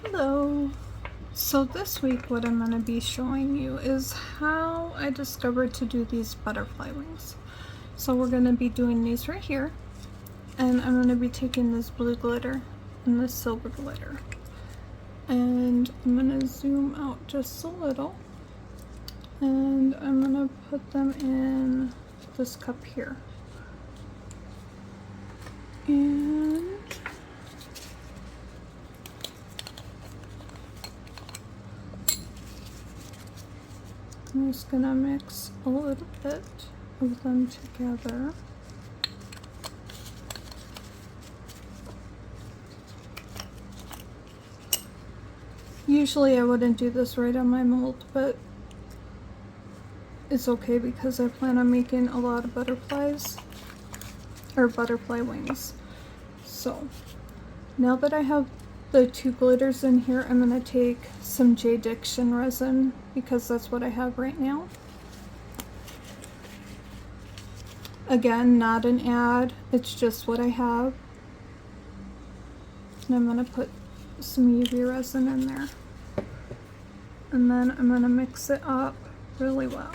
Hello! So this week what I'm going to be showing you is how I discovered to do these butterfly wings. So we're going to be doing these right here, and I'm going to be taking this blue glitter and this silver glitter, and I'm going to zoom out just a little, and I'm going to put them in this cup here. And I'm just gonna mix a little bit of them together. Usually I wouldn't do this right on my mold, but it's okay because I plan on making a lot of butterflies, or butterfly wings. So now that I have the two glitters in here, I'm going to take some Diction resin because that's what I have right now. Again, not an ad, it's just what I have. And I'm going to put some UV resin in there. And then I'm going to mix it up really well.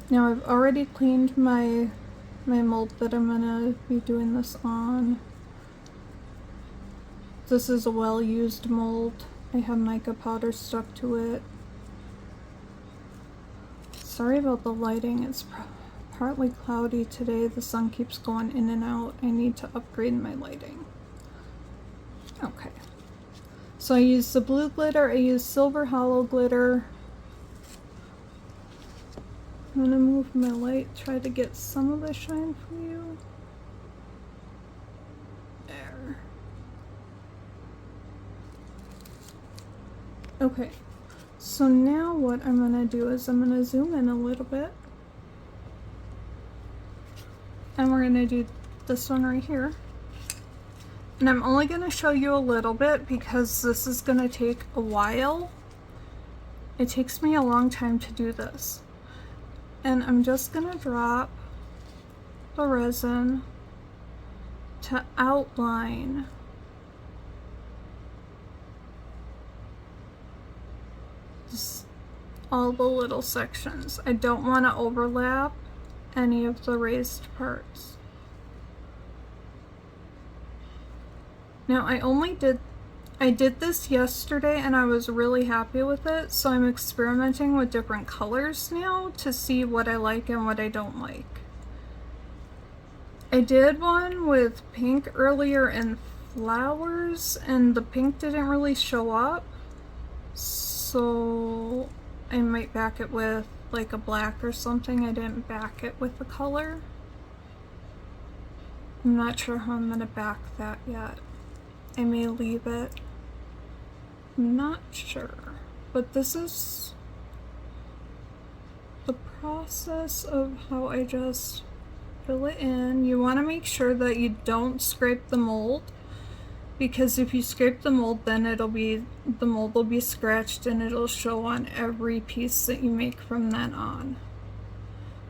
Now I've already cleaned my mold that I'm gonna be doing this on. This is a well-used mold. I have mica powder stuck to it. Sorry about the lighting, it's partly cloudy today. The sun keeps going in and out. I need to upgrade my lighting. Okay, so I used the blue glitter, I used silver hollow glitter. I'm gonna move my light, try to get some of the shine for you. There. Okay, so now what I'm gonna do is I'm gonna zoom in a little bit. And we're gonna do this one right here. And I'm only gonna show you a little bit because this is gonna take a while. It takes me a long time to do this. And I'm just gonna drop the resin to outline just all the little sections. I don't want to overlap any of the raised parts. Now I did this yesterday and I was really happy with it, so I'm experimenting with different colors now to see what I like and what I don't like. I did one with pink earlier and flowers, and the pink didn't really show up, so I might back it with like a black or something. I didn't back it with the color. I'm not sure how I'm gonna back that yet. I may leave it. I'm not sure, but this is the process of how I just fill it in. You want to make sure that you don't scrape the mold, because if you scrape the mold, then the mold will be scratched and it'll show on every piece that you make from then on.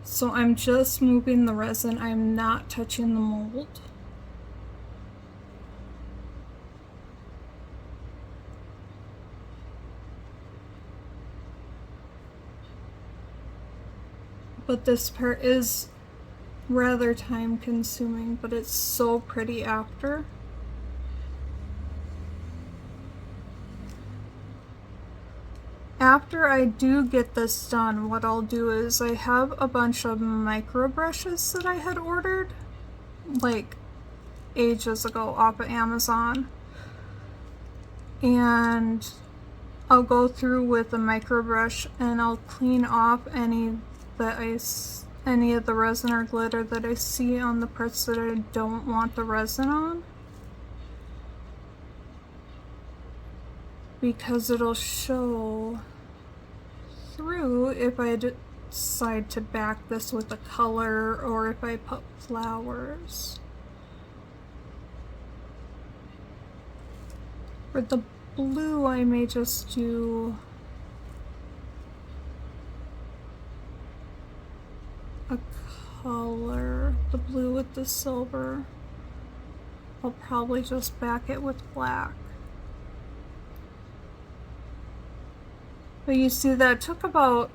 So I'm just moving the resin, I'm not touching the mold. But this part is rather time consuming, but it's so pretty after. After I do get this done, what I'll do is I have a bunch of micro brushes that I had ordered like ages ago off of Amazon, and I'll go through with a micro brush and I'll clean off any of the resin or glitter that I see on the parts that I don't want the resin on, because it'll show through if I decide to back this with a color or if I put flowers. For the blue, I may just do a color, the blue with the silver. I'll probably just back it with black. But you see that took about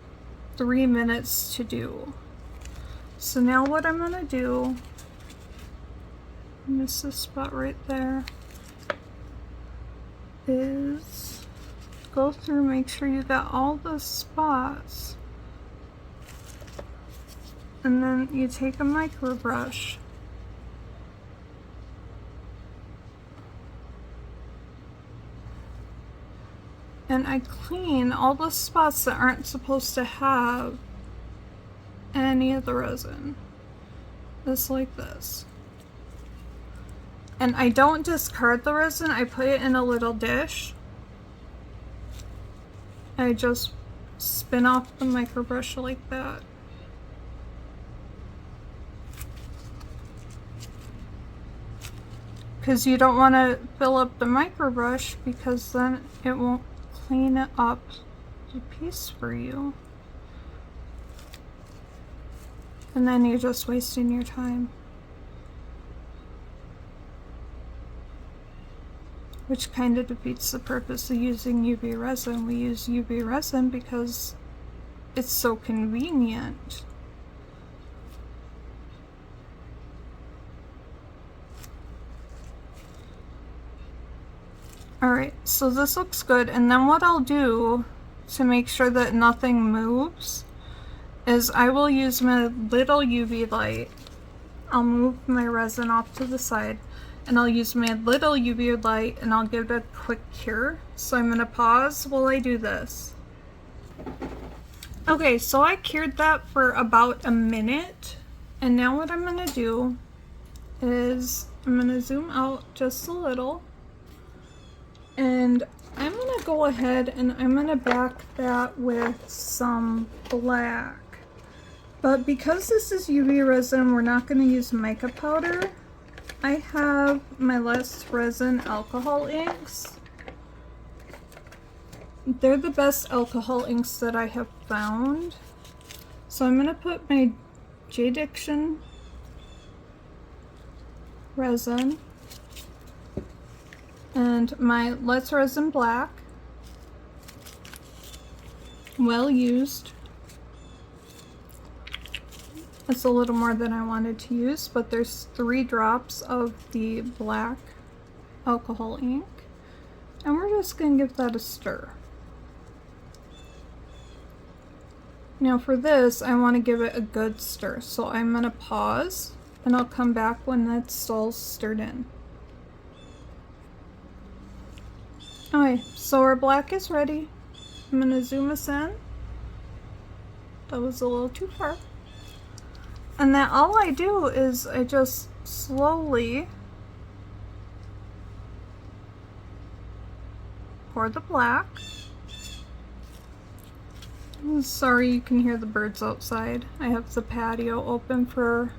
3 minutes to do. So now what I'm gonna do, miss this spot right there, is go through, make sure you got all the spots, and then you take a micro brush and I clean all the spots that aren't supposed to have any of the resin, just like this. And I don't discard the resin, I put it in a little dish. I just spin off the micro brush like that. Because you don't want to fill up the micro brush, because then it won't clean it up the piece for you. And then you're just wasting your time. Which kind of defeats the purpose of using UV resin. We use UV resin because it's so convenient. Alright, so this looks good, and then what I'll do to make sure that nothing moves is I will use my little UV light. I'll move my resin off to the side, and I'll use my little UV light and I'll give it a quick cure. So I'm going to pause while I do this. Okay, so I cured that for about a minute, and now what I'm going to do is I'm going to zoom out just a little, and I'm going to go ahead and I'm going to back that with some black. But because this is UV resin, we're not going to use mica powder. I have my Let's Resin alcohol inks. They're the best alcohol inks that I have found. So I'm going to put my J-Diction resin and my Let's Resin black, well used. It's a little more than I wanted to use, but there's 3 drops of the black alcohol ink, and we're just going to give that a stir. Now for this, I want to give it a good stir, so I'm going to pause and I'll come back when that's all stirred in. Okay, so our black is ready. I'm going to zoom us in. That was a little too far. And then all I do is I just slowly pour the black. I'm sorry you can hear the birds outside. I have the patio open for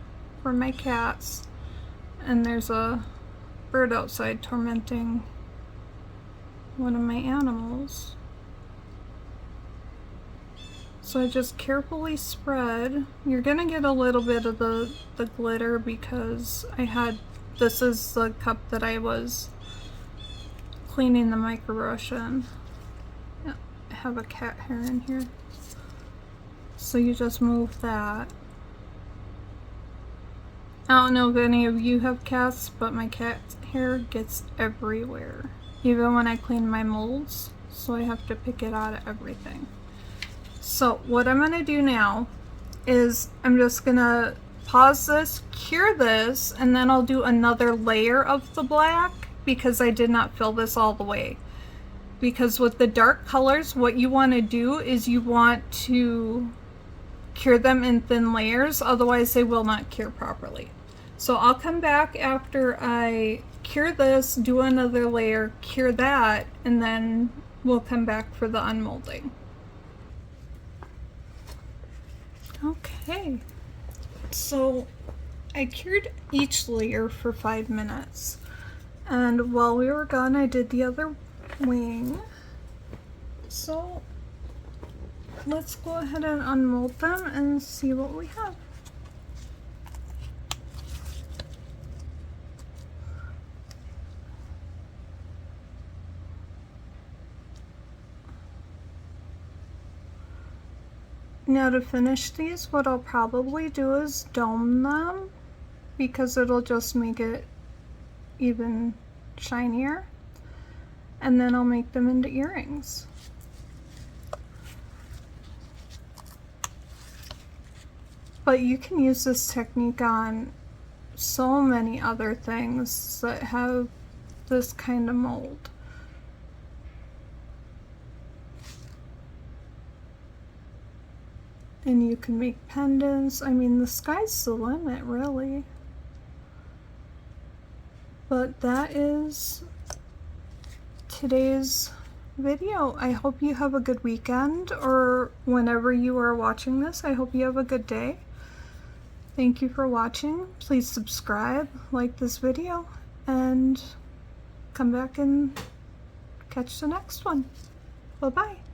my cats, and there's a bird outside tormenting one of my animals. So I just carefully spread. You're gonna get a little bit of the glitter because this is the cup that I was cleaning the micro brush in. Yeah, I have a cat hair in here. So you just move that. I don't know if any of you have cats, but my cat's hair gets everywhere. Even when I clean my molds, so I have to pick it out of everything. So what I'm going to do now is I'm just going to pause this, cure this, and then I'll do another layer of the black because I did not fill this all the way. Because with the dark colors, what you want to do is you want to cure them in thin layers, otherwise they will not cure properly. So I'll come back after I cure this, do another layer, cure that, and then we'll come back for the unmolding. Okay, so I cured each layer for 5 minutes, and while we were gone I did the other wing. So let's go ahead and unmold them and see what we have. Now to finish these, what I'll probably do is dome them because it'll just make it even shinier. And then I'll make them into earrings. But you can use this technique on so many other things that have this kind of mold. And you can make pendants. I mean, the sky's the limit, really. But that is today's video. I hope you have a good weekend, or whenever you are watching this, I hope you have a good day. Thank you for watching. Please subscribe, like this video, and come back and catch the next one. Bye-bye.